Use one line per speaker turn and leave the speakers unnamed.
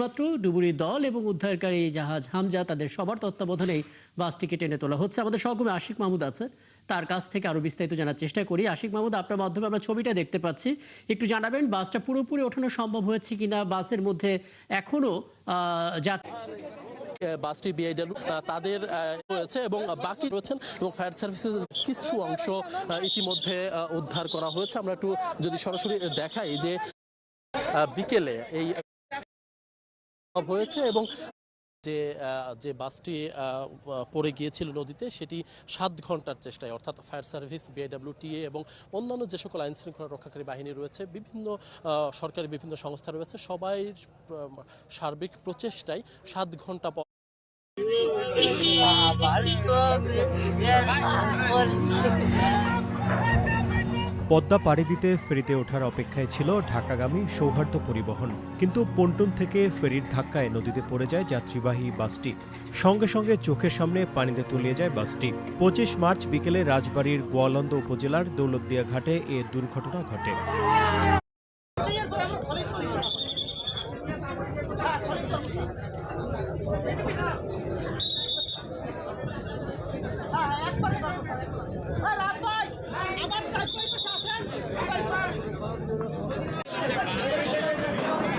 মাত্র ডুবুরির দল এবং উদ্ধারকারী জাহাজ হামজা তাদের সবার তত্ত্বাবধানে বাসটিকে টেনে তোলা হচ্ছে। আমাদের সহকর্মী আশিক মাহমুদ আছে, তার কাছ থেকে আরো বিস্তারিত জানার চেষ্টা করি। আশিক মাহমুদ, আপনার মাধ্যমে আমরা ছবিটা দেখতে পাচ্ছি, একটু জানাবেন বাসটা পুরোপুরি ওঠানো সম্ভব হয়েছে কিনা, বাসের মধ্যে এখনো
বাসটি বিআইডব্লিউ তাদের রয়েছে এবং বাকি রয়েছেন এবং ফায়ার সার্ভিসের কিছু অংশ ইতিমধ্যে উদ্ধার করা হয়েছে। আমরা একটু যদি সরাসরি দেখাই যে বিকেলে এই হয়েছে এবং যে বাসটি পড়ে গিয়েছিল নদীতে সেটি 7 ঘন্টার চেষ্টায়, অর্থাৎ ফায়ার সার্ভিস, বিআইডব্লিউটিএ এবং অন্যান্য যে সকল আইন শৃঙ্খলা রক্ষাকারী বাহিনী রয়েছে, বিভিন্ন সরকারি বিভিন্ন সংস্থা রয়েছে, সবাই সার্বিক প্রচেষ্টায় 7 ঘন্টা পর
পদ্মা পাড়ি দিতে ফেরিতে ওঠার অপেক্ষায় ছিল ঢাকাগামী সৌহার্দ্য পরিবহন, কিন্তু পন্টুন থেকে ফেরির ধাক্কায় নদীতে পড়ে যায় যাত্রীবাহী বাসটি। সঙ্গে সঙ্গে চোখের সামনে পানিতে তলিয়ে যায় বাসটি। 25 মার্চ বিকেলে রাজবাড়ীর গোয়ালন্দ উপজেলার দৌলতদিয়া ঘাটে এ দুর্ঘটনা ঘটে।